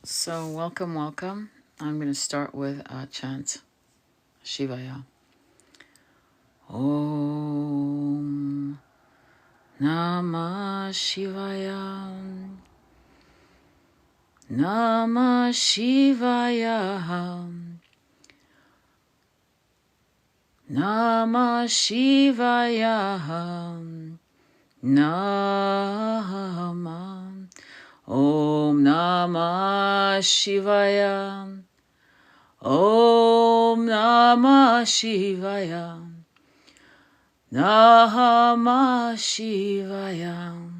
So, welcome, welcome. I'm going to start with a chant. Shivaya. Om Namah Shivaya. Namah Shivaya. Namah Shivaya. Namah. Om Namah Shivaya. Om Namah Shivaya. Namah Shivaya.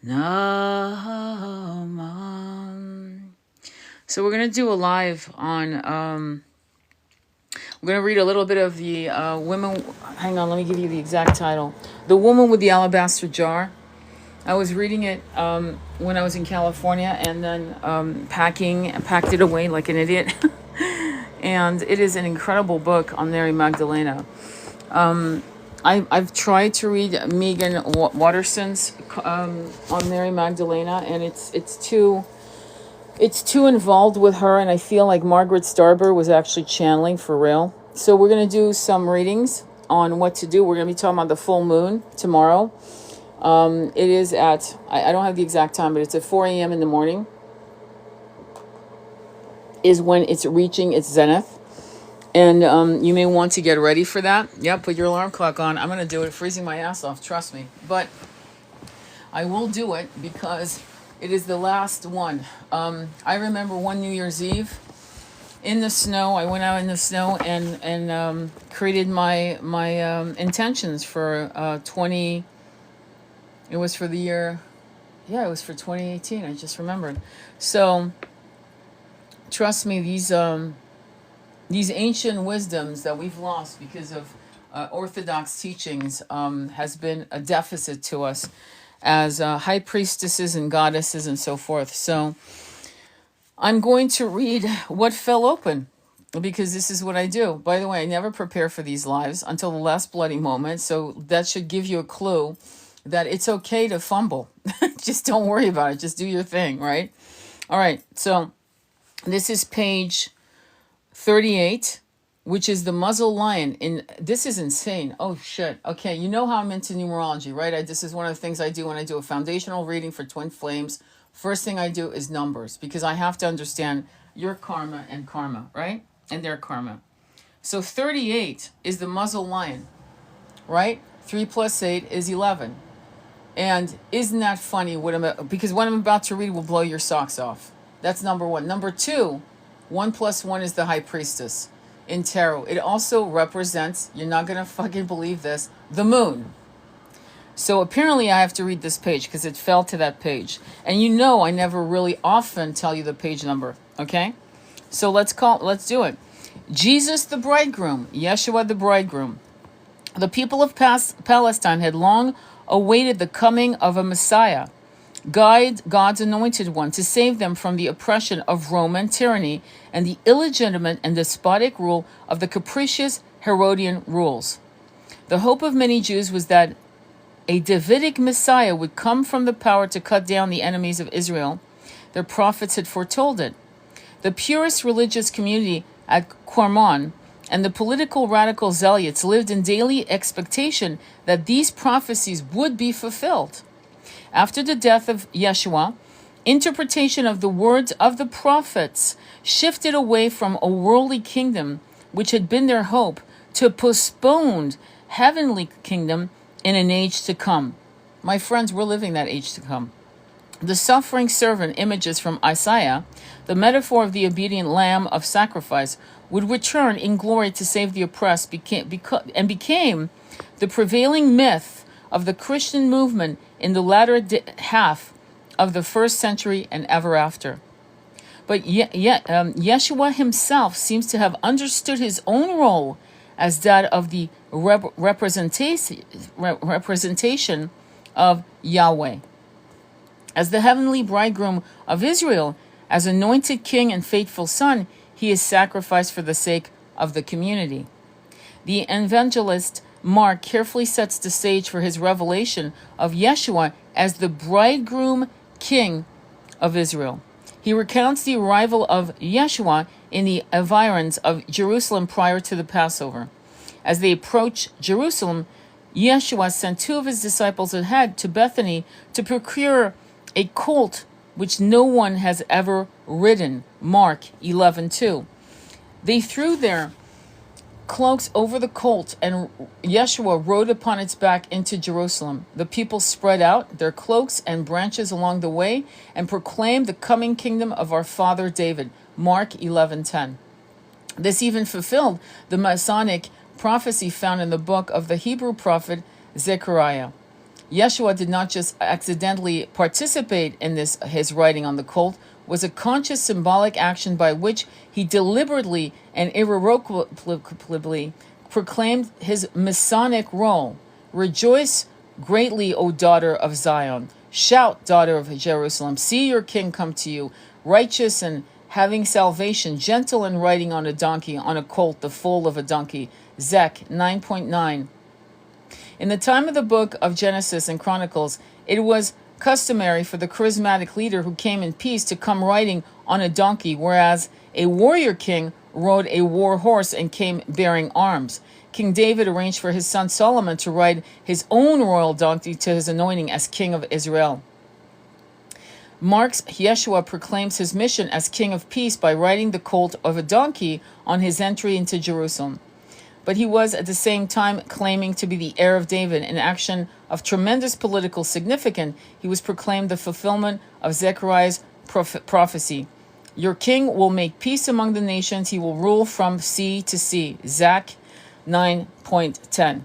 Namah. So we're going to do a live on, we're going to read a little bit of the women. Hang on, let me give you the exact title. The Woman with the Alabaster Jar. I was reading it when I was in California, and then packed it away like an idiot. And it is an incredible book on Mary Magdalene. I've tried to read Megan Watterson's on Mary Magdalene, and it's too involved with her, and I feel like Margaret Starber was actually channeling for real. So we're going to do some readings on what to do. We're going to be talking about the full moon tomorrow. It is at, I don't have the exact time, but it's at 4 a.m. in the morning is when it's reaching its zenith. And you may want to get ready for that. Yep, put your alarm clock on. I'm going to do it, freezing my ass off, trust me. But I will do it because it is the last one. I remember one New Year's Eve in the snow. I went out in the snow and created my intentions for 20... It was for the year, it was for 2018. I just remembered. So, trust me, these ancient wisdoms that we've lost because of orthodox teachings has been a deficit to us as high priestesses and goddesses and so forth. So, I'm going to read what fell open because this is what I do. By the way, I never prepare for these lives until the last bloody moment. So, that should give you a clue that it's okay to fumble. Just don't worry about it. Just do your thing, right? All right. So this is page 38, which is the muzzle lion. This is insane. Oh, shit. Okay. You know how I'm into numerology, right? This is one of the things I do when I do a foundational reading for Twin Flames. First thing I do is numbers because I have to understand your karma and karma, right? And their karma. So 38 is the muzzle lion, right? 3 plus 8 is 11. And isn't that funny? Because what I'm about to read will blow your socks off. That's number one. Number two, 1 plus 1 is the high priestess in tarot. It also represents, you're not going to fucking believe this, the moon. So apparently I have to read this page because it fell to that page. And you know I never really often tell you the page number, okay? So let's do it. Jesus the bridegroom, Yeshua the bridegroom. The people of Palestine had long awaited the coming of a Messiah, God's anointed one, to save them from the oppression of Roman tyranny and the illegitimate and despotic rule of the capricious Herodian rules. The hope of many Jews was that a Davidic Messiah would come from the power to cut down the enemies of Israel. Their prophets had foretold it. The purist religious community at Qumran and the political radical zealots lived in daily expectation that these prophecies would be fulfilled. After the death of Yeshua, interpretation of the words of the prophets shifted away from a worldly kingdom, which had been their hope, to a postponed heavenly kingdom in an age to come. My friends, we're living that age to come. The suffering servant images from Isaiah, the metaphor of the obedient lamb of sacrifice, would return in glory to save the oppressed, became the prevailing myth of the Christian movement in the latter half of the first century and ever after. But Yeshua himself seems to have understood his own role as that of the representation of Yahweh. As the heavenly bridegroom of Israel, as anointed king and faithful son, he is sacrificed for the sake of the community. The evangelist Mark carefully sets the stage for his revelation of Yeshua as the bridegroom king of Israel. He recounts the arrival of Yeshua in the environs of Jerusalem prior to the Passover. As they approached Jerusalem, Yeshua sent 2 of his disciples ahead to Bethany to procure a colt which no one has ever ridden. Mark 11:2. They threw their cloaks over the colt, and Yeshua rode upon its back into Jerusalem. The people spread out their cloaks and branches along the way and proclaimed the coming kingdom of our father David. Mark 11:10. This even fulfilled the Masonic prophecy found in the book of the Hebrew prophet Zechariah. Yeshua did not just accidentally participate in his riding on the colt, was a conscious symbolic action by which he deliberately and irrevocably proclaimed his Masonic role. Rejoice greatly, O daughter of Zion. Shout, daughter of Jerusalem. See your king come to you, righteous and having salvation, gentle and riding on a donkey, on a colt, the foal of a donkey. Zech 9.9. In the time of the book of Genesis and Chronicles, it was customary for the charismatic leader who came in peace to come riding on a donkey, whereas a warrior king rode a war horse and came bearing arms. King David arranged for his son Solomon to ride his own royal donkey to his anointing as king of Israel. Mark's Yeshua proclaims his mission as king of peace by riding the colt of a donkey on his entry into Jerusalem. But he was at the same time claiming to be the heir of David, an action of tremendous political significance. He was proclaimed the fulfillment of Zechariah's prophecy. Your king will make peace among the nations. He will rule from sea to sea. Zech 9.10.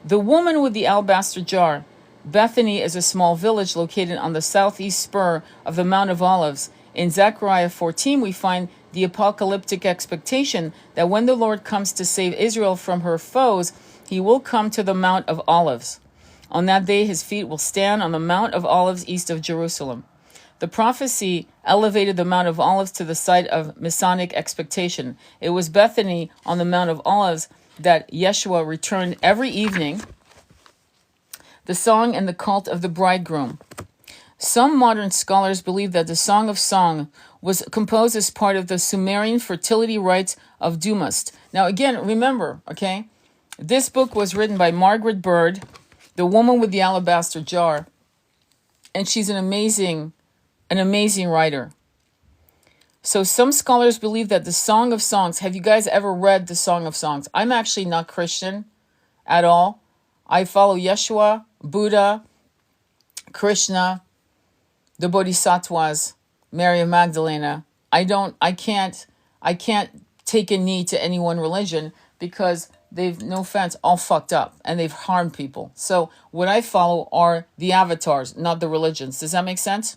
The woman with the alabaster jar. Bethany is a small village located on the southeast spur of the Mount of Olives. In Zechariah 14, we find the apocalyptic expectation that when the Lord comes to save Israel from her foes, he will come to the Mount of Olives. On that day, his feet will stand on the Mount of Olives east of Jerusalem. The prophecy elevated the Mount of Olives to the site of Masonic expectation. It was Bethany on the Mount of Olives that Yeshua returned every evening, the song and the cult of the bridegroom. Some modern scholars believe that the Song of Songs was composed as part of the Sumerian fertility rites of Dumust. Now, again, remember, okay, this book was written by Margaret Bird, the woman with the alabaster jar, and she's an amazing writer. So some scholars believe that the Song of Songs, have you guys ever read the Song of Songs? I'm actually not Christian at all. I follow Yeshua, Buddha, Krishna, the Bodhisattvas, Mary Magdalene. I can't take a knee to any one religion because they've, no offense, all fucked up and they've harmed people. So what I follow are the avatars, not the religions. Does that make sense?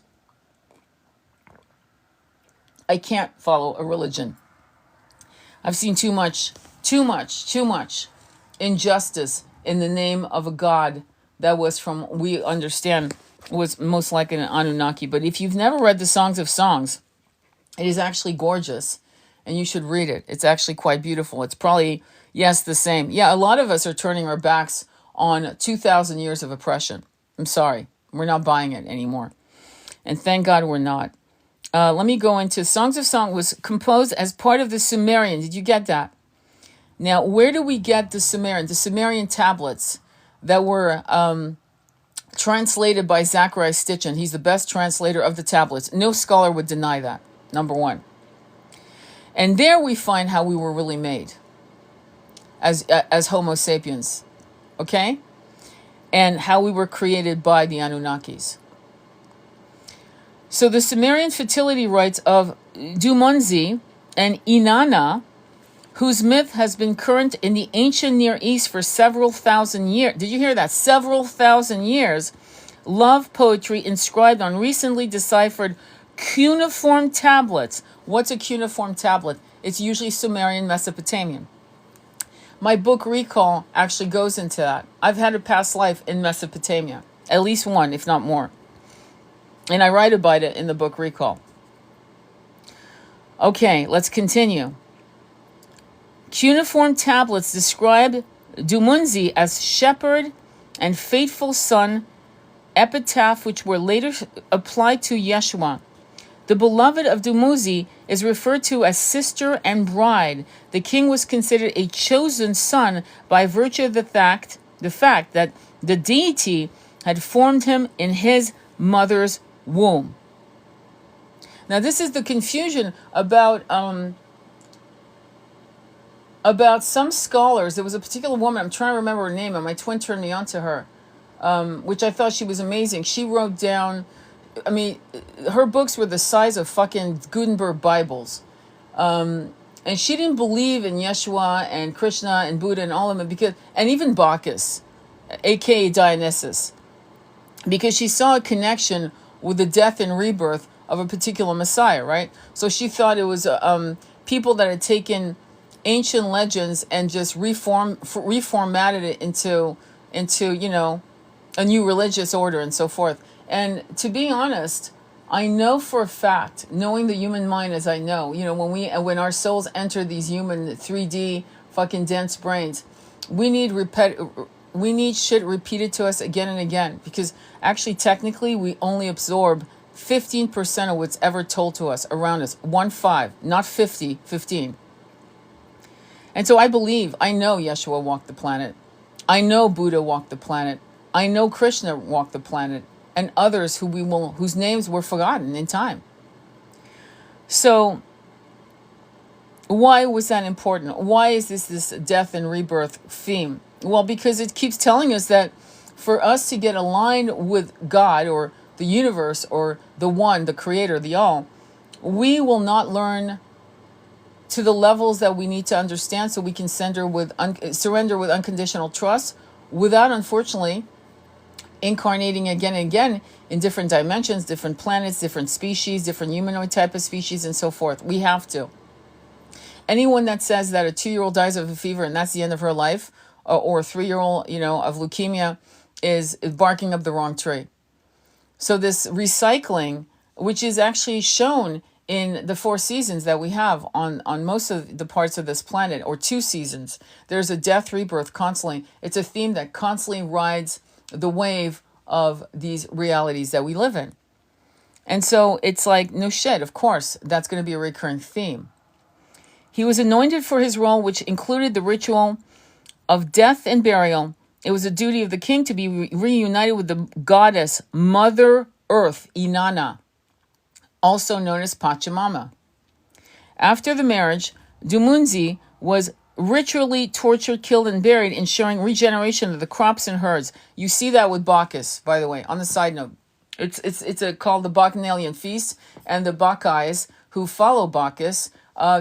I can't follow a religion. I've seen too much injustice in the name of a God that was from, we understand, was most likely an Anunnaki. But if you've never read the Songs of Songs, it is actually gorgeous and you should read it. It's actually quite beautiful. It's probably, yes, the same. Yeah, a lot of us are turning our backs on 2,000 years of oppression. I'm sorry. We're not buying it anymore. And thank God we're not. Let me go into Songs of Song was composed as part of the Sumerian. Did you get that? Now, where do we get the Sumerian? The Sumerian tablets that were translated by Zachariah Stitchin. He's the best translator of the tablets. No scholar would deny that, number one. And there we find how we were really made as Homo sapiens, okay? And how we were created by the Anunnakis. So the Sumerian fertility rites of Dumunzi and Inanna, whose myth has been current in the ancient Near East for several thousand years. Did you hear that? Several thousand years. Love poetry inscribed on recently deciphered cuneiform tablets. What's a cuneiform tablet? It's usually Sumerian Mesopotamian. My book Recall actually goes into that. I've had a past life in Mesopotamia. At least one, if not more. And I write about it in the book Recall. Okay, let's continue. Cuneiform tablets describe Dumunzi as shepherd and faithful son, epitaph which were later applied to Yeshua. The beloved of Dumuzi is referred to as sister and bride. The king was considered a chosen son by virtue of the fact that the deity had formed him in his mother's womb. Now, this is the confusion about some scholars. There was a particular woman, I'm trying to remember her name, and my twin turned me on to her, which I thought she was amazing. She wrote down, I mean, her books were the size of fucking Gutenberg Bibles. And she didn't believe in Yeshua and Krishna and Buddha and all of them, and even Bacchus, aka Dionysus, because she saw a connection with the death and rebirth of a particular Messiah, right? So she thought it was people that had taken ancient legends and just reformatted it into a new religious order and so forth. And to be honest, I know for a fact, knowing the human mind as I know, when our souls enter these human 3D fucking dense brains, we need shit repeated to us again and again, because actually technically we only absorb 15% of what's ever told to us around us. 15, not 50, 15. And so I know Yeshua walked the planet. I know Buddha walked the planet. I know Krishna walked the planet, and others whose names were forgotten in time. So why was that important? Why is this death and rebirth theme? Well, because it keeps telling us that for us to get aligned with God or the universe or the one, the creator, the all, we will not learn to the levels that we need to understand so we can surrender with unconditional trust without, unfortunately, incarnating again and again in different dimensions, different planets, different species, different humanoid type of species, and so forth. We have to. Anyone that says that a 2-year-old dies of a fever and that's the end of her life, or a 3-year-old, of leukemia, is barking up the wrong tree. So this recycling, which is actually shown in the 4 seasons that we have on most of the parts of this planet, or 2 seasons, there's a death rebirth constantly. It's a theme that constantly rides the wave of these realities that we live in. And so it's like, no shit, of course, that's going to be a recurring theme. He was anointed for his role, which included the ritual of death and burial. It was the duty of the king to be reunited with the goddess Mother Earth, Inanna, also known as Pachamama. After the marriage, Dumunzi was ritually tortured, killed, and buried, ensuring regeneration of the crops and herds. You see that with Bacchus, by the way, on the side note. It's called the Bacchanalian Feast, and the Bacchais who follow Bacchus,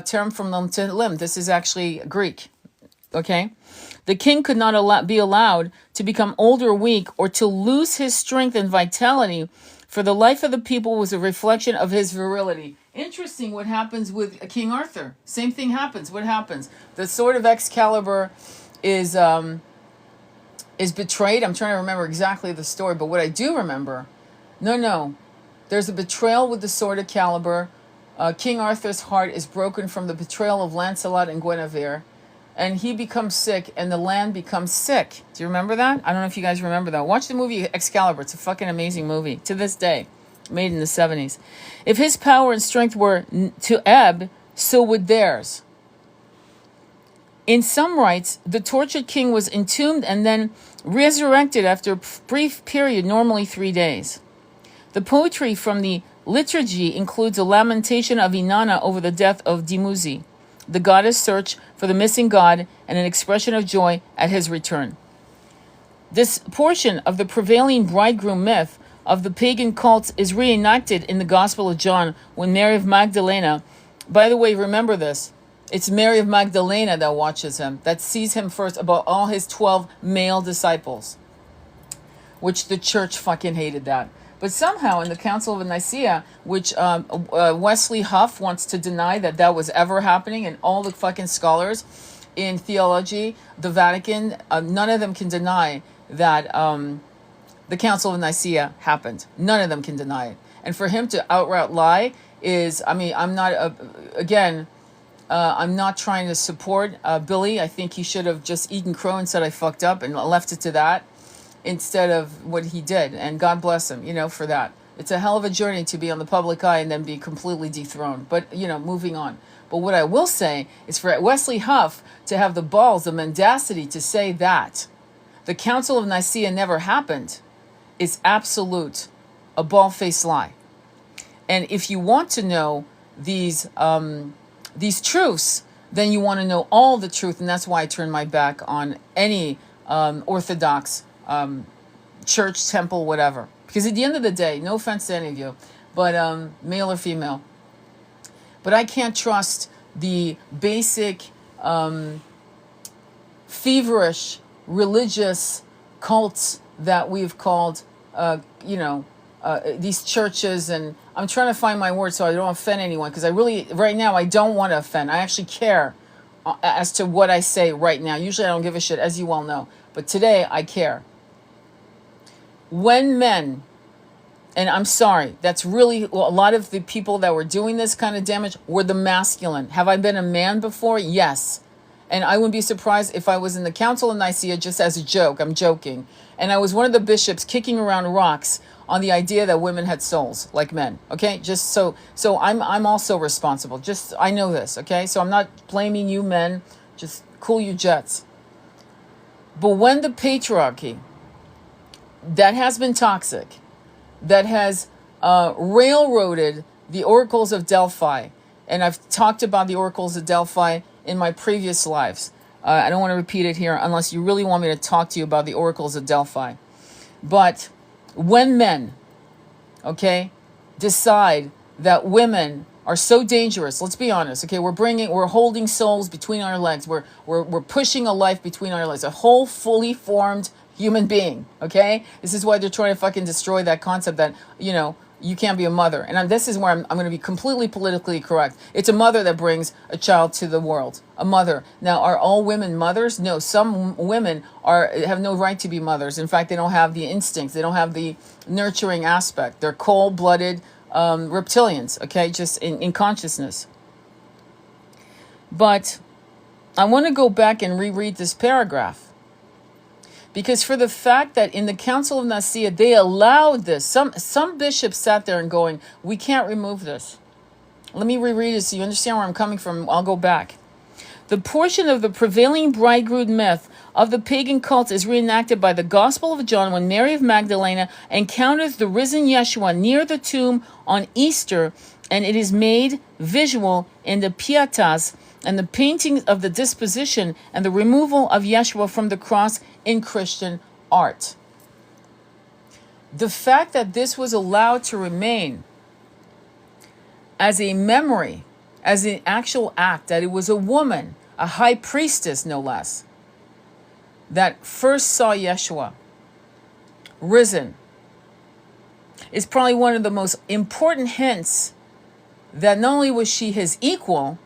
term from limb to limb. This is actually Greek, okay? The king could not be allowed to become old or weak or to lose his strength and vitality, for the life of the people was a reflection of his virility. Interesting what happens with King Arthur. Same thing happens. What happens? The sword of Excalibur is betrayed. I'm trying to remember exactly the story, but what I do remember, there's a betrayal with the sword of Excalibur. King Arthur's heart is broken from the betrayal of Lancelot and Guinevere, and he becomes sick, and the land becomes sick. Do you remember that? I don't know if you guys remember that. Watch the movie Excalibur. It's a fucking amazing movie to this day, made in the 70s. If his power and strength were to ebb, so would theirs. In some rites, the tortured king was entombed and then resurrected after a brief period, normally 3 days. The poetry from the liturgy includes a lamentation of Inanna over the death of Dumuzi, the goddess' search for the missing god, and an expression of joy at his return. This portion of the prevailing bridegroom myth of the pagan cults is reenacted in the Gospel of John when Mary of Magdalene, by the way, remember this, it's Mary of Magdalene that watches him, that sees him first above all his 12 male disciples, which the church fucking hated that. But somehow in the Council of Nicaea, which Wesley Huff wants to deny that was ever happening, and all the fucking scholars in theology, the Vatican, none of them can deny that the Council of Nicaea happened. None of them can deny it. And for him to outright lie is, I'm not, I'm not trying to support Billy. I think he should have just eaten crow and said I fucked up and left it to that, instead of what he did. And God bless him, for that. It's a hell of a journey to be on the public eye and then be completely dethroned. But, moving on. But what I will say is for Wesley Huff to have the balls, the mendacity to say that the Council of Nicaea never happened is absolute a bald-faced lie. And if you want to know these truths, then you want to know all the truth, and that's why I turn my back on any Orthodox church, temple, whatever. Because at the end of the day, no offense to any of you, but male or female, but I can't trust the basic feverish religious cults that we've called, these churches. And I'm trying to find my words so I don't offend anyone, because right now, I don't want to offend. I actually care as to what I say right now. Usually I don't give a shit, as you well know. But today, I care. When men, and I'm sorry, that's really, a lot of the people that were doing this kind of damage were the masculine. Have I been a man before? Yes. And I wouldn't be surprised if I was in the Council of Nicaea just as a joke. I'm joking. And I was one of the bishops kicking around rocks on the idea that women had souls like men. Okay? Just so I'm also responsible. Just, I know this. Okay? So I'm not blaming you men. Just cool your jets. But when the patriarchy that has been toxic, that has railroaded the oracles of Delphi, and I've talked about the oracles of Delphi in my previous lives. I don't want to repeat it here unless you really want me to talk to you about the oracles of Delphi. But when men, decide that women are so dangerous, let's be honest, we're holding souls between our legs. We're pushing a life between our legs, a whole fully formed human being, This is why they're trying to fucking destroy that concept that, you can't be a mother. And this is where I'm going to be completely politically correct. It's a mother that brings a child to the world. A mother. Now, are all women mothers? No, some women have no right to be mothers. In fact, they don't have the instincts. They don't have the nurturing aspect. They're cold-blooded reptilians, just in consciousness. But I want to go back and reread this paragraph. Because for the fact that in the Council of Nicaea, they allowed this. Some bishops sat there and going, we can't remove this. Let me reread it so you understand where I'm coming from. I'll go back. The portion of the prevailing bridegroom myth of the pagan cult is reenacted by the Gospel of John when Mary of Magdalene encounters the risen Yeshua near the tomb on Easter, and it is made visual in the Pietas and the painting of the disposition and the removal of Yeshua from the cross in Christian art. The fact that this was allowed to remain as a memory, as an actual act, that it was a woman, a high priestess no less, that first saw Yeshua risen, is probably one of the most important hints that not only was she his equal,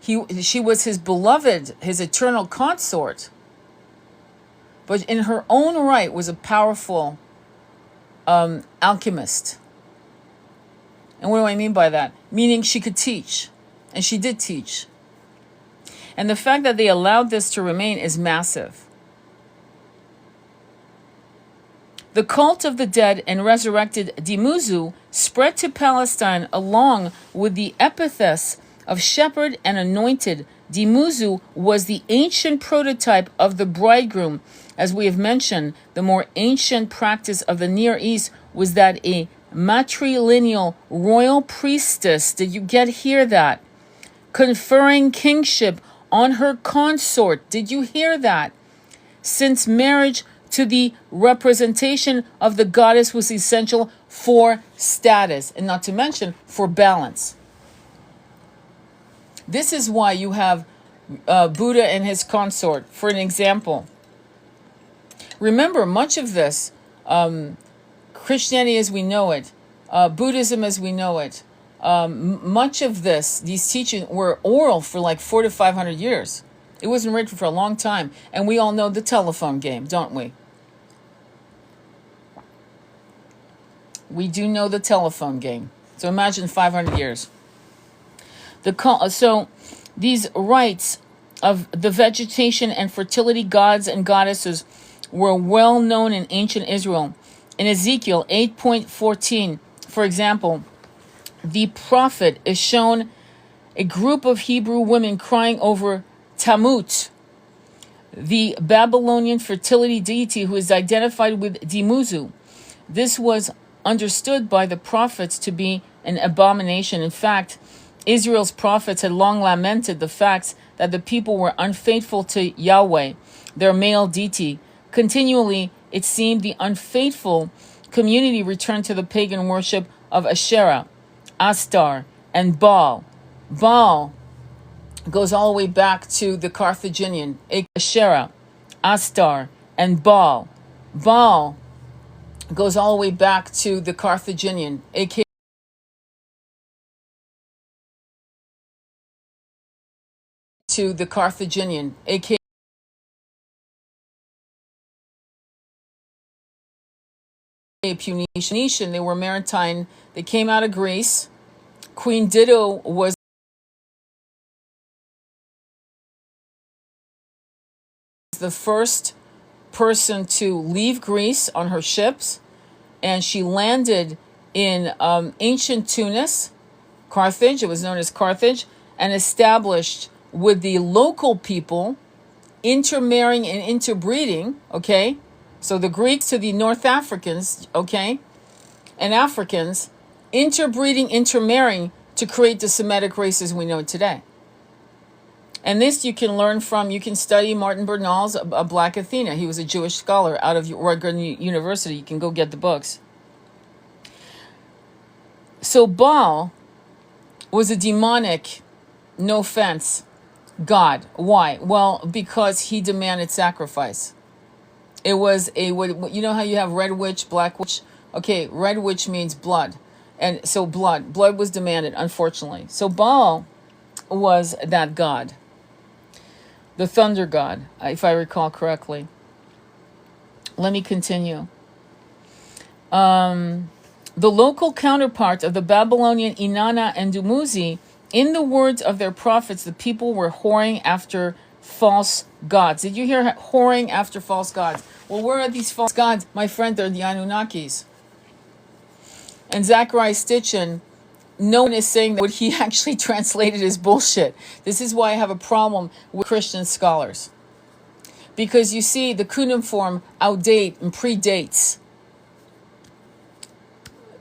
she was his beloved, his eternal consort, but in her own right was a powerful alchemist. And what do I mean by that? Meaning she could teach, and she did teach. And the fact that they allowed this to remain is massive. The cult of the dead and resurrected Dimuzu spread to Palestine along with the epithets of shepherd and anointed. Dimuzu was the ancient prototype of the bridegroom. As we have mentioned, the more ancient practice of the Near East was that a matrilineal royal priestess, did you hear that? Conferring kingship on her consort. Did you hear that? Since marriage to the representation of the goddess was essential for status, and not to mention for balance. This is why you have Buddha and his consort, for an example. Remember, much of this, Christianity as we know it, Buddhism as we know it, much of these teachings were oral for like 400 to 500 years. It wasn't written for a long time. And we all know the telephone game, don't we? We do know the telephone game. So imagine 500 years. So these rites of the vegetation and fertility gods and goddesses were well known in ancient Israel. In Ezekiel 8:14, for example, the prophet is shown a group of Hebrew women crying over Tammuz, the Babylonian fertility deity who is identified with Dimuzu. This was understood by the prophets to be an abomination. In fact, Israel's prophets had long lamented the fact that the people were unfaithful to Yahweh, their male deity. Continually, it seemed the unfaithful community returned to the pagan worship of Asherah, Astar, and Baal. Baal goes all the way back to the Carthaginian, Asherah, Astar, and Baal. Baal goes all the way back to the Carthaginian, aka Phoenician. They were maritime. They came out of Greece. Queen Dido was the first person to leave Greece on her ships, and she landed in ancient Tunis, Carthage. It was known as Carthage, and established with the local people, intermarrying and interbreeding. Okay, so the Greeks to the North Africans, okay, and Africans, interbreeding, intermarrying to create the Semitic races we know today. And this you can learn from, you can study Martin Bernal's A Black Athena. He was a Jewish scholar out of Rutgers University. You can go get the books. So Baal was a demonic, no offense, god. Why? Well, because he demanded sacrifice. It was you know how you have red witch, black witch? Okay, red witch means blood. And so blood was demanded, unfortunately. So Baal was that god. The thunder god, if I recall correctly. Let me continue. The local counterpart of the Babylonian Inanna and Dumuzi, in the words of their prophets, the people were whoring after false gods. Did you hear whoring after false gods? Well, where are these false gods? My friend, they're the Anunnakis. And Zachariah Stitchin, no one is saying that what he actually translated is bullshit. This is why I have a problem with Christian scholars. Because you see, the cuneiform outdate and predates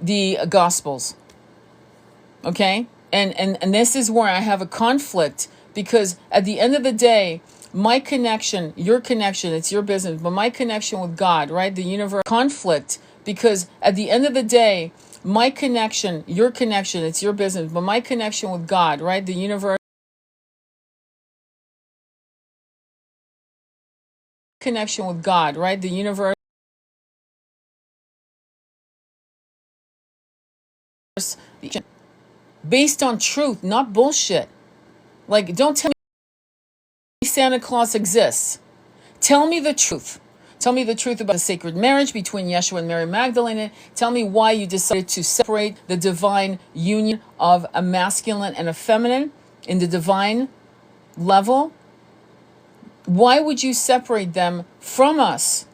the Gospels. Okay? And this is where I have a conflict, because at the end of the day, my connection, your connection, it's your business, but my connection with God, right? The universe, conflict, because at the end of the day, my connection, your connection, it's your business, but my connection with God, right? The universe, connection with God, right? The universe, based on truth, not bullshit. Like, don't tell me Santa Claus exists. Tell me the truth. Tell me the truth about the sacred marriage between Yeshua and Mary Magdalene. Tell me why you decided to separate the divine union of a masculine and a feminine in the divine level. Why would you separate them from us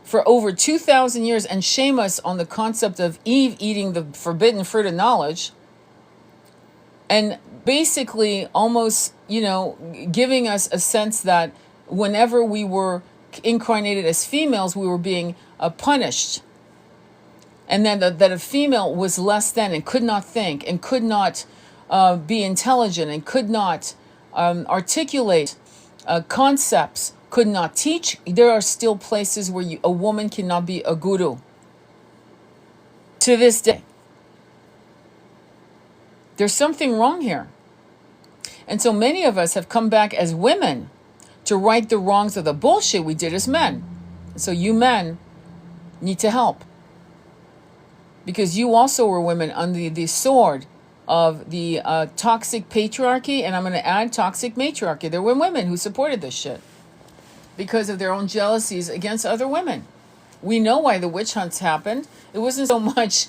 for over 2,000 years and shame us on the concept of Eve eating the forbidden fruit of knowledge? And basically almost, giving us a sense that whenever we were incarnated as females, we were being punished. And then that a female was less than and could not think and could not be intelligent and could not articulate concepts, could not teach. There are still places where a woman cannot be a guru. To this day. There's something wrong here. And so many of us have come back as women to right the wrongs of the bullshit we did as men. So you men need to help. Because you also were women under the sword of the toxic patriarchy, and I'm going to add toxic matriarchy. There were women who supported this shit because of their own jealousies against other women. We know why the witch hunts happened. It wasn't so much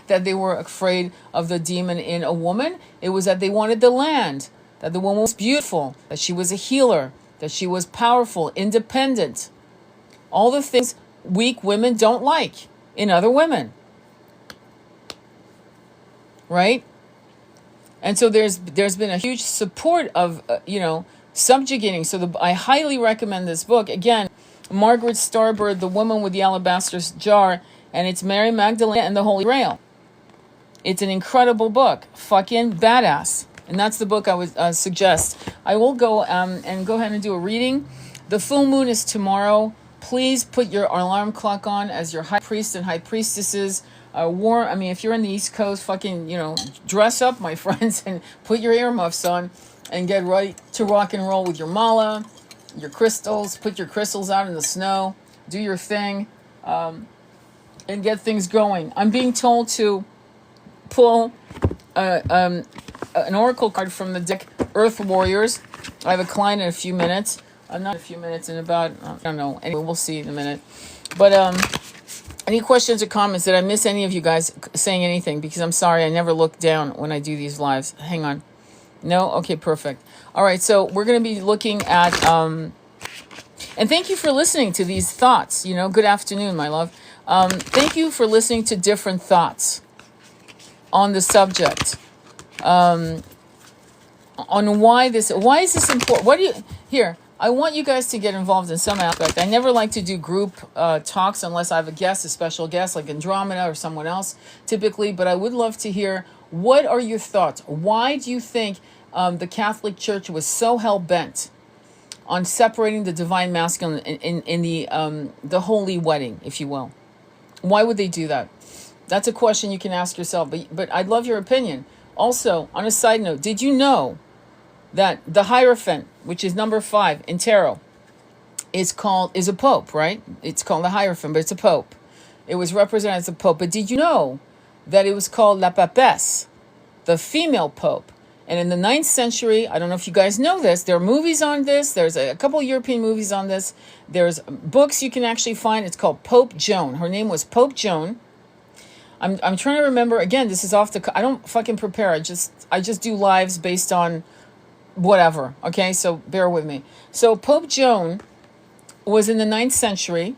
that they were afraid of the demon in a woman. It was that they wanted the land, that the woman was beautiful, that she was a healer, that she was powerful, independent. All the things weak women don't like in other women. right? And so there's been a huge support of, subjugating. So I highly recommend this book. Again, Margaret Starbird, The Woman with the Alabaster Jar, and it's Mary Magdalene and the Holy Grail. It's an incredible book. Fucking badass. And that's the book I would suggest. I will go and go ahead and do a reading. The full moon is tomorrow. Please put your alarm clock on as your high priest and high priestesses. If you're in the East Coast, fucking, dress up, my friends, and put your earmuffs on and get ready to rock and roll with your mala, your crystals. Put your crystals out in the snow. Do your thing, and get things going. I'm being told to pull an oracle card from the deck, Earth Warriors. I have a client in a few minutes. Not a few minutes, in about, I don't know. Anyway, we'll see in a minute. But any questions or comments? Did I miss any of you guys saying anything? Because I'm sorry, I never look down when I do these lives. Hang on. No? Okay, perfect. All right, so we're going to be looking at, and thank you for listening to these thoughts. Good afternoon, my love. Thank you for listening to different thoughts on the subject. On why is this important? Here, I want you guys to get involved in some aspect. I never like to do group talks unless I have a special guest like Andromeda or someone else typically, but I would love to hear, what are your thoughts? Why do you think the Catholic Church was so hell-bent on separating the divine masculine in the holy wedding, if you will? Why would they do that? That's a question you can ask yourself, but I'd love your opinion. Also, on a side note, did you know that the Hierophant, which is number 5 in tarot, is a pope, right? It's called the Hierophant, but it's a pope. It was represented as a pope. But did you know that it was called La Papesse, the female pope? And in the 9th century, I don't know if you guys know this, there are movies on this. There's a couple of European movies on this. There's books you can actually find. It's called Pope Joan. Her name was Pope Joan. I'm trying to remember. Again, this is I don't fucking prepare. I just do lives based on whatever. Okay, so bear with me. So Pope Joan was in the 9th century.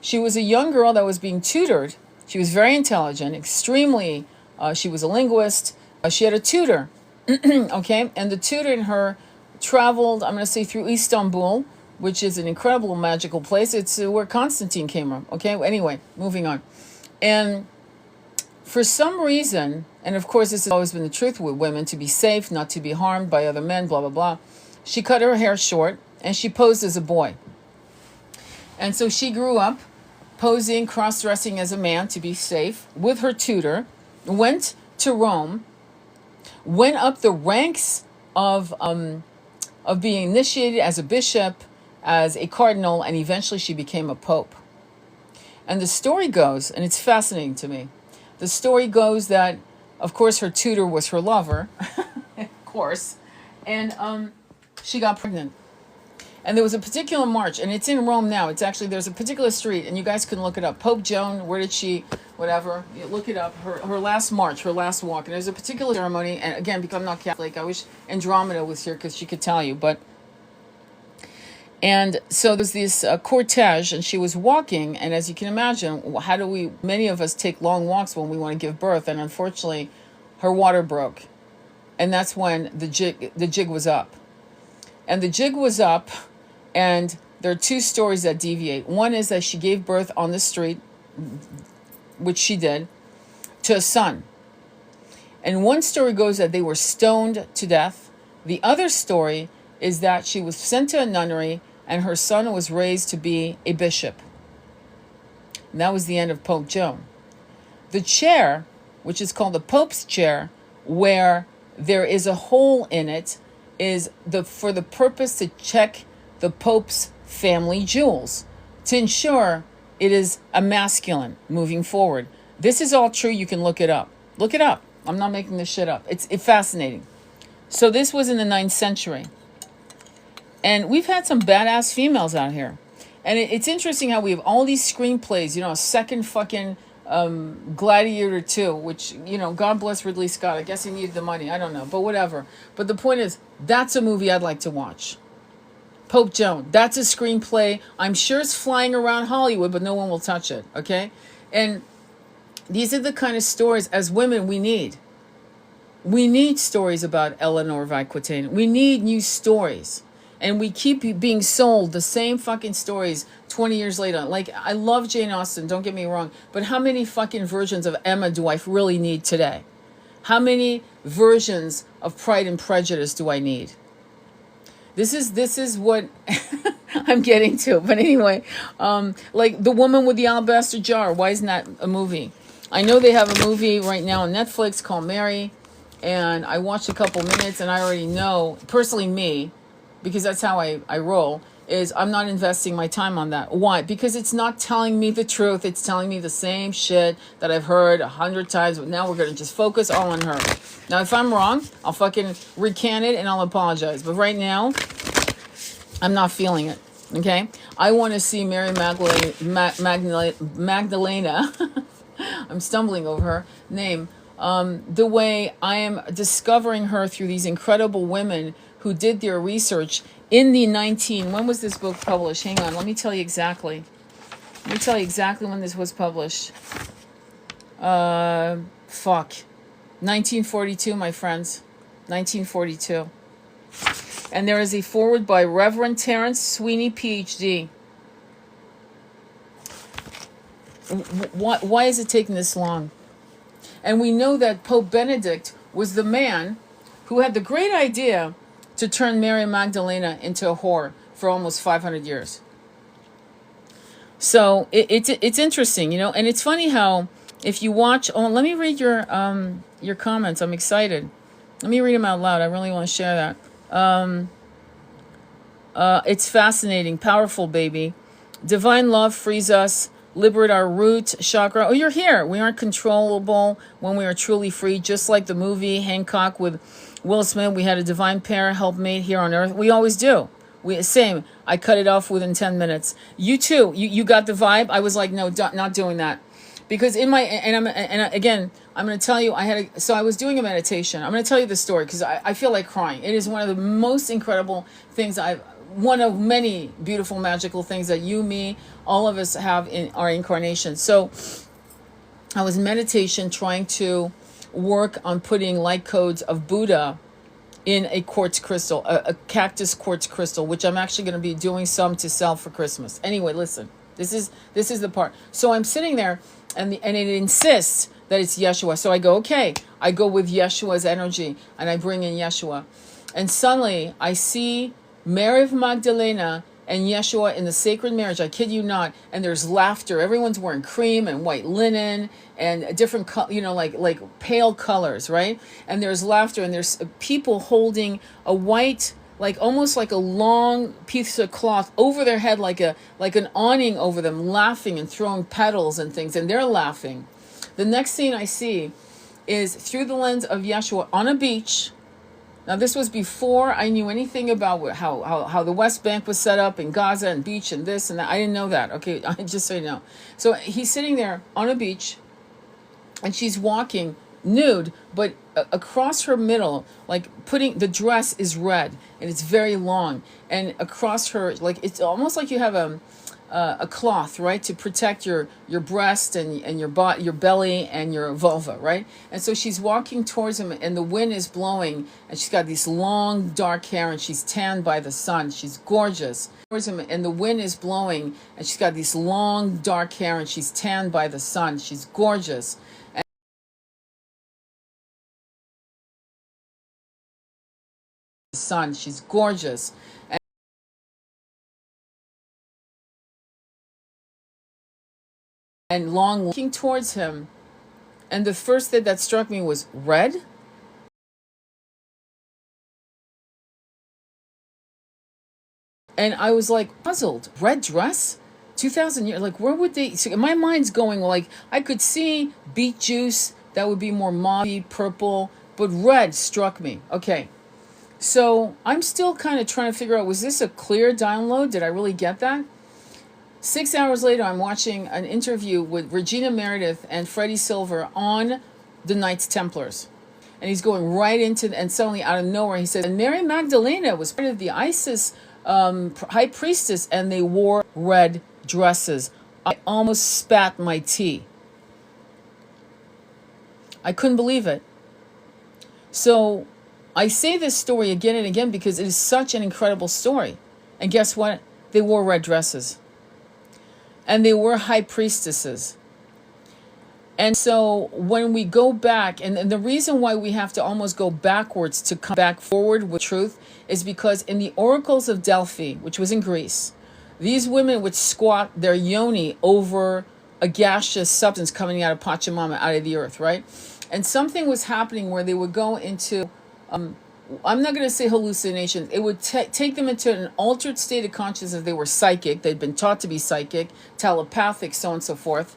She was a young girl that was being tutored. She was very intelligent, extremely. She was a linguist. She had a tutor. Okay, and the tutor and her traveled, I'm going to say, through Istanbul, which is an incredible magical place. It's where Constantine came from. Okay, anyway, moving on. And for some reason, and of course this has always been the truth with women, to be safe, not to be harmed by other men, blah, blah, blah, she cut her hair short and she posed as a boy. And so she grew up posing, cross-dressing as a man to be safe with her tutor, went to Rome, went up the ranks of being initiated as a bishop, as a cardinal, and eventually she became a pope. And the story goes, and it's fascinating to me, the story goes that, of course, her tutor was her lover, of course, and she got pregnant. And there was a particular march, and it's in Rome now. It's actually, there's a particular street, and you guys can look it up. Pope Joan, where did she, whatever, you look it up, her last march, her last walk. And there's a particular ceremony, and again, because I'm not Catholic, I wish Andromeda was here because she could tell you, and so there's this cortege, and she was walking, and as you can imagine, many of us take long walks when we want to give birth, and unfortunately, her water broke. And that's when the jig was up. And the jig was up, and there are two stories that deviate. One is that she gave birth on the street, which she did, to a son. And one story goes that they were stoned to death. The other story is that she was sent to a nunnery, and her son was raised to be a bishop. And that was the end of Pope Joan. The chair, which is called the Pope's chair, where there is a hole in it, is for the purpose to check the Pope's family jewels, to ensure it is a masculine moving forward. This is all true. You can look it up. Look it up. I'm not making this shit up. It's fascinating. So this was in the 9th century. And we've had some badass females out here. And it's interesting how we have all these screenplays, a second fucking Gladiator 2, which, God bless Ridley Scott. I guess he needed the money. I don't know, but whatever. But the point is, that's a movie I'd like to watch. Pope Joan, that's a screenplay. I'm sure it's flying around Hollywood, but no one will touch it, okay? And these are the kind of stories, as women, we need. We need stories about Eleanor of Aquitaine. We need new stories. And we keep being sold the same fucking stories 20 years later. Like, I love Jane Austen, don't get me wrong. But how many fucking versions of Emma do I really need today? How many versions of Pride and Prejudice do I need? This is what I'm getting to. But anyway, like The Woman with the Alabaster Jar. Why isn't that a movie? I know they have a movie right now on Netflix called Mary, and I watched a couple minutes, and I already know, personally me, because that's how I roll, is I'm not investing my time on that. Why? Because it's not telling me the truth. It's telling me the same shit that I've heard 100 times, but now we're going to just focus all on her. Now, if I'm wrong, I'll fucking recant it and I'll apologize. But right now, I'm not feeling it. Okay? I want to see Mary Magdalena. I'm stumbling over her name. The way I am discovering her through these incredible women who did their research in the when was this book published? Hang on, let me tell you exactly. Let me tell you exactly when this was published. 1942, my friends. 1942. And there is a foreword by Reverend Terence Sweeney, PhD. Why is it taking this long? And we know that Pope Benedict was the man who had the great idea to turn Mary Magdalena into a whore for almost 500 years. So it's interesting, you know, and it's funny how if you watch. Oh, let me read your comments. I'm excited. Let me read them out loud. I really want to share that. It's fascinating, powerful, baby. Divine love frees us. Liberate our root chakra. Oh, you're here. We aren't controllable when we are truly free. Just like the movie Hancock with Will Smith, we had a divine pair helpmate here on earth. We always do. Same. I cut it off within 10 minutes. You too. You got the vibe. I was like, no, not doing that, because in my again, I'm going to tell you. I was doing a meditation. I'm going to tell you the story because I feel like crying. It is one of the most incredible things one of many beautiful, magical things that you, me, all of us have in our incarnation. So I was in meditation trying to work on putting light codes of Buddha in a quartz crystal, a cactus quartz crystal, which I'm actually going to be doing some to sell for Christmas. Anyway, listen, this is the part. So I'm sitting there and it insists that it's Yeshua. So I go, okay, I go with Yeshua's energy and I bring in Yeshua. And suddenly I see Mary of Magdalena and Yeshua in the sacred marriage. I kid you not. And there's laughter. Everyone's wearing cream and white linen and different, like pale colors, right? And there's laughter and there's people holding a white, like almost like a long piece of cloth over their head, like an awning over them, laughing and throwing petals and things. And they're laughing. The next scene I see is through the lens of Yeshua on a beach. Now, this was before I knew anything about how the West Bank was set up in Gaza and beach and this and that. I didn't know that. Okay, I just so you know. So he's sitting there on a beach, and she's walking nude, but across her middle, like the dress is red and it's very long, and across her, like it's almost like you have a cloth, right, to protect your breast and your belly and your vulva, right? And so she's walking towards him, and the wind is blowing, and she's got these long dark hair, and she's tanned by the sun. She's gorgeous. Towards him, and the wind is blowing, and she's got these long dark hair, and she's tanned by the sun. She's gorgeous. And the sun. She's gorgeous. And long, looking towards him, and the first thing that struck me was red. And I was like puzzled. Red dress? 2,000 years? Like, where would they? So my mind's going, like, I could see beet juice that would be more mauve, purple, but red struck me. Okay. So I'm still kind of trying to figure out, was this a clear download? Did I really get that? 6 hours later, I'm watching an interview with Regina Meredith and Freddie Silver on the Knights Templars. And he's going right into, and suddenly out of nowhere, he says, and Mary Magdalena was part of the ISIS high priestess, and they wore red dresses. I almost spat my tea. I couldn't believe it. So I say this story again and again because it is such an incredible story. And guess what? They wore red dresses. And they were high priestesses. And so when we go back, and the reason why we have to almost go backwards to come back forward with truth is because in the oracles of Delphi, which was in Greece, these women would squat their yoni over a gaseous substance coming out of Pachamama, out of the earth, right? And something was happening where they would go into, I'm not going to say hallucinations. It would take them into an altered state of consciousness. They were psychic. They'd been taught to be psychic, telepathic, so on and so forth.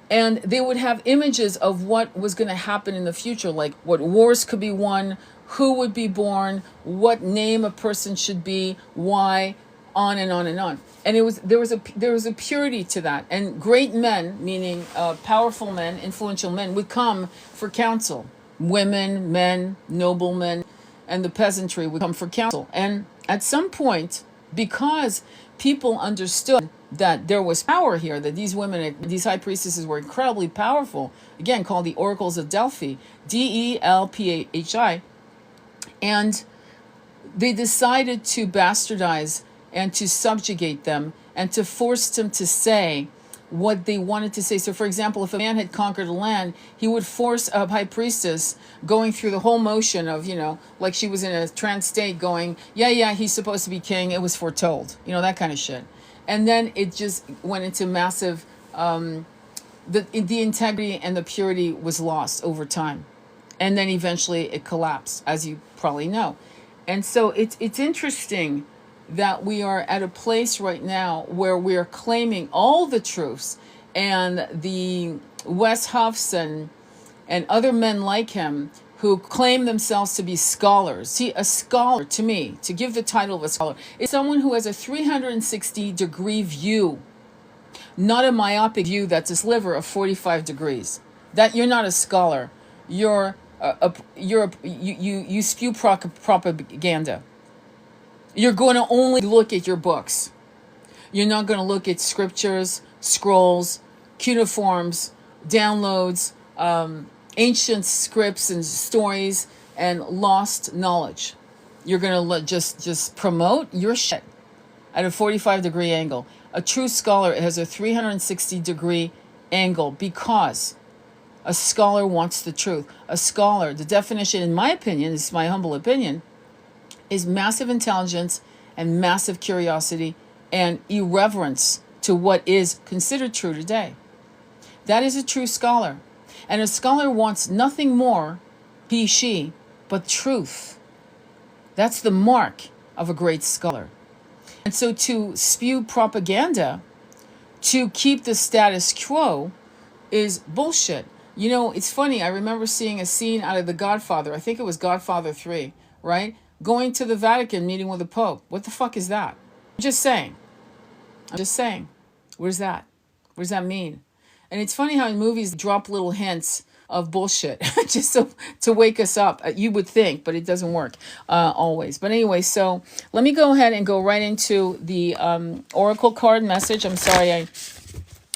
And they would have images of what was going to happen in the future, like what wars could be won, who would be born, what name a person should be, why, on and on and on. And there was a purity to that. And great men, meaning powerful men, influential men, would come for counsel. Women, men, noblemen, and the peasantry would come for counsel. And at some point, because people understood that there was power here, that these women, these high priestesses were incredibly powerful, again called the oracles of Delphi, Delphi, and they decided to bastardize and to subjugate them and to force them to say what they wanted to say. So for example, if a man had conquered a land, he would force a high priestess going through the whole motion of, like she was in a trance state going, yeah, he's supposed to be king, it was foretold, that kind of shit. And then it just went into massive, the integrity and the purity was lost over time. And then eventually it collapsed, as you probably know. And so it's interesting that we are at a place right now where we are claiming all the truths, and the Wes Huffs and other men like him who claim themselves to be scholars. See, a scholar, to me, to give the title of a scholar, is someone who has a 360-degree view, not a myopic view that's a sliver of 45 degrees. That you're not a scholar. You spew propaganda. You're going to only look at your books. You're not going to look at scriptures, scrolls, cuneiforms, downloads, ancient scripts and stories, and lost knowledge. You're going to just promote your shit at a 45-degree angle. A true scholar has a 360-degree angle because a scholar wants the truth. A scholar, the definition, in my opinion, this is my humble opinion, is massive intelligence and massive curiosity and irreverence to what is considered true today. That is a true scholar. And a scholar wants nothing more, he, she, but truth. That's the mark of a great scholar. And so to spew propaganda, to keep the status quo, is bullshit. It's funny, I remember seeing a scene out of The Godfather, I think it was Godfather 3, right? Going to the Vatican, meeting with the Pope. What the fuck is that? I'm just saying. What is that? What does that mean? And it's funny how in movies drop little hints of bullshit just so to wake us up. You would think, but it doesn't work always. But anyway, so let me go ahead and go right into the oracle card message. I'm sorry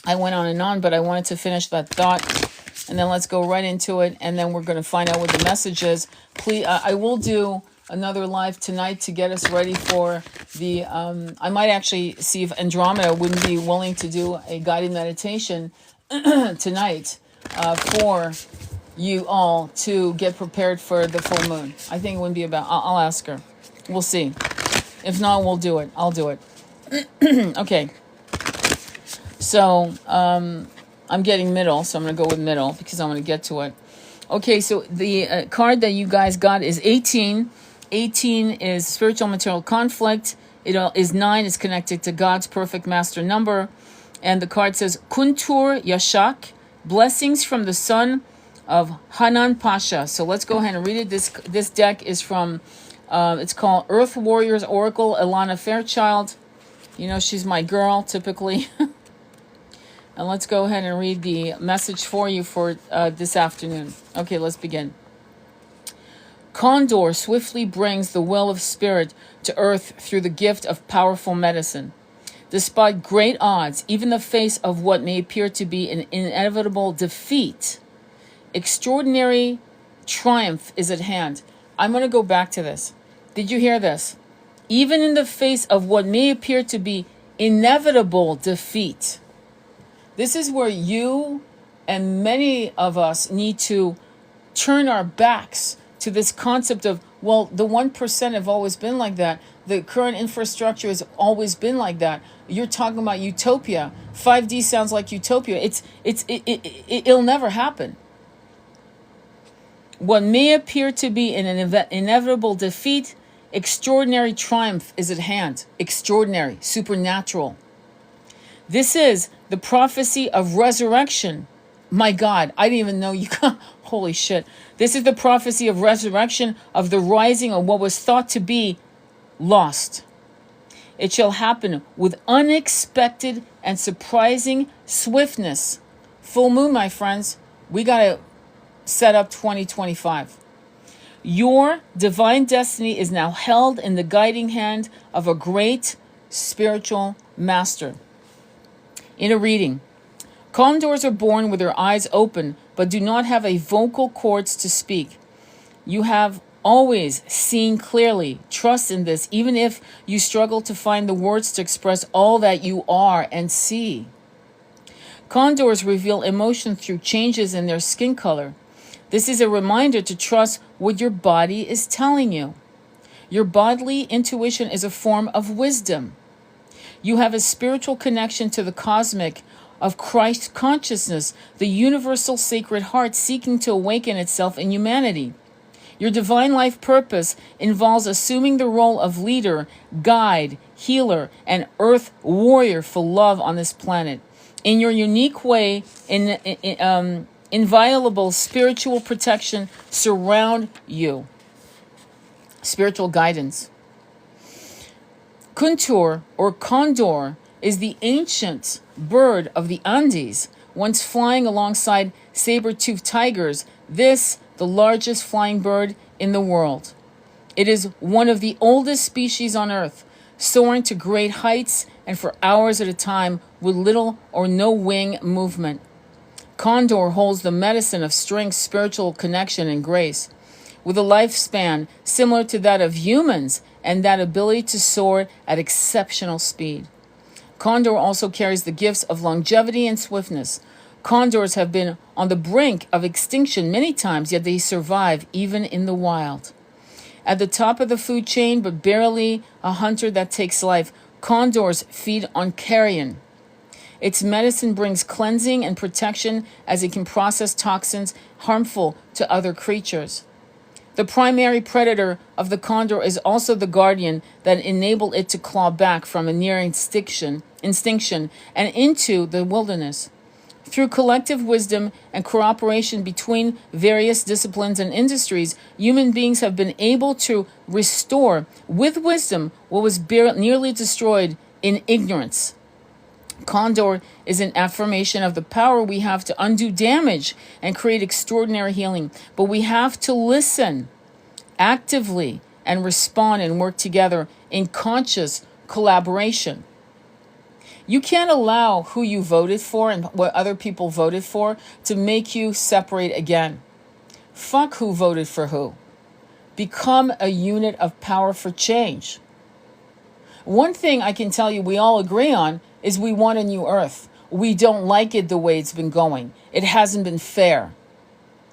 I went on and on, but I wanted to finish that thought. And then let's go right into it. And then we're going to find out what the message is. Please, I will do another live tonight to get us ready for the, I might actually see if Andromeda wouldn't be willing to do a guided meditation tonight for you all to get prepared for the full moon. I think it wouldn't be about, I'll ask her. We'll see. If not, we'll do it. I'll do it. Okay. So, I'm getting middle, so I'm going to go with middle because I'm going to get to it. Okay, so the card that you guys got is 18. 18 is spiritual material conflict. It is 9. It's connected to God's perfect master number. And the card says, Kuntur Yashak, blessings from the son of Hanan Pasha. So let's go ahead and read it. This deck is from, it's called Earth Warriors Oracle, Ilana Fairchild. She's my girl, typically. And let's go ahead and read the message for you for this afternoon. Okay, let's begin. Condor swiftly brings the will of spirit to earth through the gift of powerful medicine. Despite great odds, even the face of what may appear to be an inevitable defeat, extraordinary triumph is at hand. I'm going to go back to this. Did you hear this? Even in the face of what may appear to be inevitable defeat. This is where you and many of us need to turn our backs to this concept of, well, the 1% have always been like that. The current infrastructure has always been like that. You're talking about utopia. 5D sounds like utopia. It'll never happen. What may appear to be an inevitable defeat, extraordinary triumph is at hand. Extraordinary, supernatural. This is the prophecy of resurrection. My God, I didn't even know you could. Holy shit. This is the prophecy of resurrection, of the rising of what was thought to be lost. It shall happen with unexpected and surprising swiftness. Full moon, my friends. We got to set up 2025. Your divine destiny is now held in the guiding hand of a great spiritual master. In a reading, condors are born with their eyes open, but do not have a vocal cords to speak. You have always seen clearly. Trust in this, even if you struggle to find the words to express all that you are and see. Condors reveal emotion through changes in their skin color. This is a reminder to trust what your body is telling you. Your bodily intuition is a form of wisdom. You have a spiritual connection to the cosmic of Christ consciousness, the universal sacred heart seeking to awaken itself in humanity. Your divine life purpose involves assuming the role of leader, guide, healer, and earth warrior for love on this planet. In your unique way, inviolable spiritual protection surround you. Spiritual guidance. Kuntur, or condor, is the ancient bird of the Andes, once flying alongside saber-toothed tigers. This, the largest flying bird in the world. It is one of the oldest species on Earth, soaring to great heights and for hours at a time with little or no wing movement. Condor holds the medicine of strength, spiritual connection, and grace, with a lifespan similar to that of humans and that ability to soar at exceptional speed. Condor also carries the gifts of longevity and swiftness. Condors have been on the brink of extinction many times, yet they survive even in the wild. At the top of the food chain, but barely a hunter that takes life, condors feed on carrion. Its medicine brings cleansing and protection as it can process toxins harmful to other creatures. The primary predator of the condor is also the guardian that enabled it to claw back from a near extinction and into the wilderness. Through collective wisdom and cooperation between various disciplines and industries, human beings have been able to restore with wisdom what was nearly destroyed in ignorance. Condor is an affirmation of the power we have to undo damage and create extraordinary healing. But we have to listen actively and respond and work together in conscious collaboration. You can't allow who you voted for and what other people voted for to make you separate again. Fuck who voted for who. Become a unit of power for change. One thing I can tell you we all agree on is we want a new earth. We don't like it the way it's been going. It hasn't been fair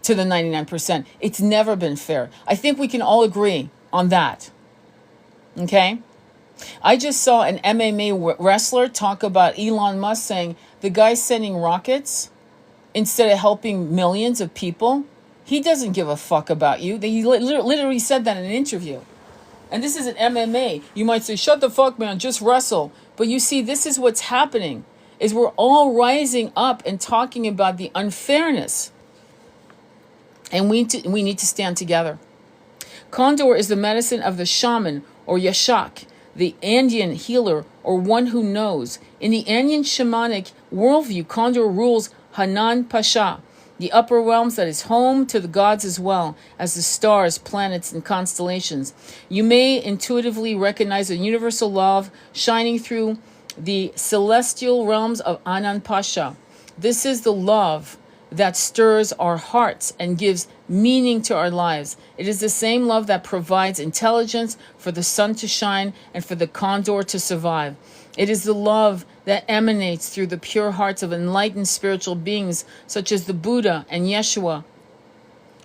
to the 99%. It's never been fair. I think we can all agree on that. Okay? I just saw an MMA wrestler talk about Elon Musk saying the guy's sending rockets instead of helping millions of people. He doesn't give a fuck about you. He literally said that in an interview. And this is an MMA. You might say, shut the fuck, man, just wrestle. But you see, this is what's happening, is we're all rising up and talking about the unfairness. And we need to stand together. Condor is the medicine of the shaman, or Yashak, the Andean healer, or one who knows. In the Andean shamanic worldview, Condor rules Hanan Pasha, the upper realms that is home to the gods as well as the stars, planets, and constellations. You may intuitively recognize a universal love shining through the celestial realms of Anan Pasha. This is the love that stirs our hearts and gives meaning to our lives. It is the same love that provides intelligence for the sun to shine and for the condor to survive. It is the love that emanates through the pure hearts of enlightened spiritual beings such as the Buddha and Yeshua.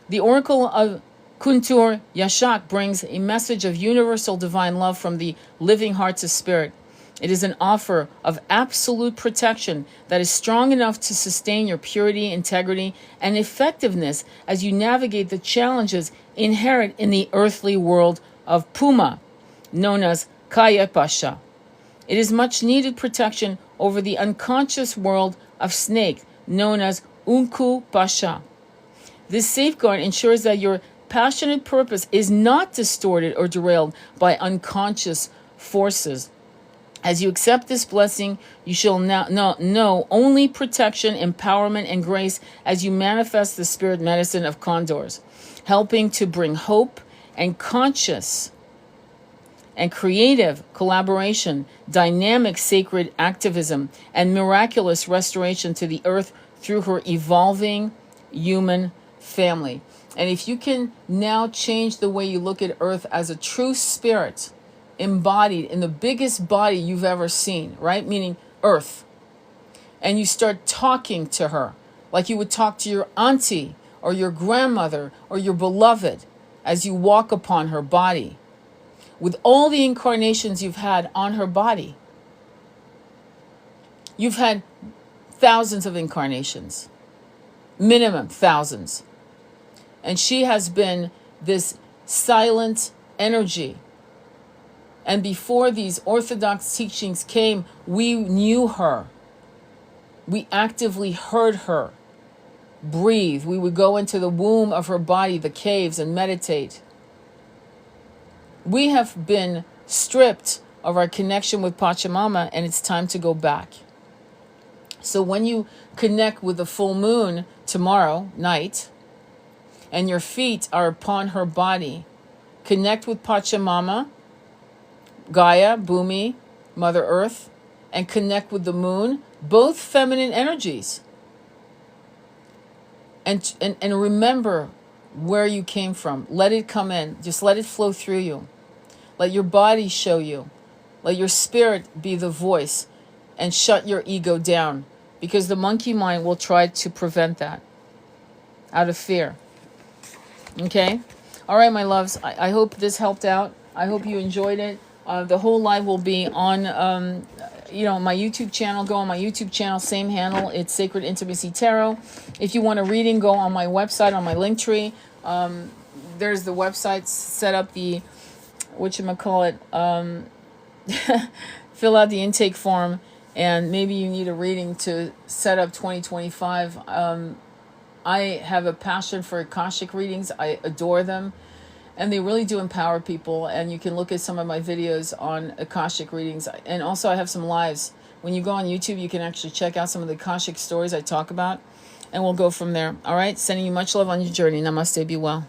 The oracle of Kuntur Yashak brings a message of universal divine love from the living hearts of spirit. It is an offer of absolute protection that is strong enough to sustain your purity, integrity, and effectiveness as you navigate the challenges inherent in the earthly world of Puma, known as Kaya Pasha. It is much needed protection over the unconscious world of Snake, known as Unku Pasha. This safeguard ensures that your passionate purpose is not distorted or derailed by unconscious forces. As you accept this blessing, you shall now know only protection, empowerment, and grace as you manifest the spirit medicine of condors, helping to bring hope and conscious and creative collaboration, dynamic sacred activism, and miraculous restoration to the earth through her evolving human family. And if you can now change the way you look at earth as a true spirit, embodied in the biggest body you've ever seen, right? Meaning earth. And you start talking to her like you would talk to your auntie or your grandmother or your beloved as you walk upon her body with all the incarnations you've had on her body. You've had thousands of incarnations, minimum thousands. And she has been this silent energy. And before these orthodox teachings came, we knew her. We actively heard her breathe. We would go into the womb of her body, the caves, and meditate. We have been stripped of our connection with Pachamama, and it's time to go back. So when you connect with the full moon tomorrow night, and your feet are upon her body, connect with Pachamama, Gaia, Bhumi, Mother Earth, and connect with the moon, both feminine energies. And remember where you came from. Let it come in. Just let it flow through you. Let your body show you. Let your spirit be the voice, and shut your ego down, because the monkey mind will try to prevent that out of fear. Okay? All right, my loves. I hope this helped out. I hope you enjoyed it. The whole live will be on, my YouTube channel. Go on my YouTube channel, same handle. It's Sacred Intimacy Tarot. If you want a reading, go on my website, on my link tree. There's the website. Set up the, fill out the intake form, and maybe you need a reading to set up 2025. I have a passion for Akashic readings. I adore them. And they really do empower people. And you can look at some of my videos on Akashic readings. And also I have some lives. When you go on YouTube, you can actually check out some of the Akashic stories I talk about. And we'll go from there. All right? Sending you much love on your journey. Namaste. Be well.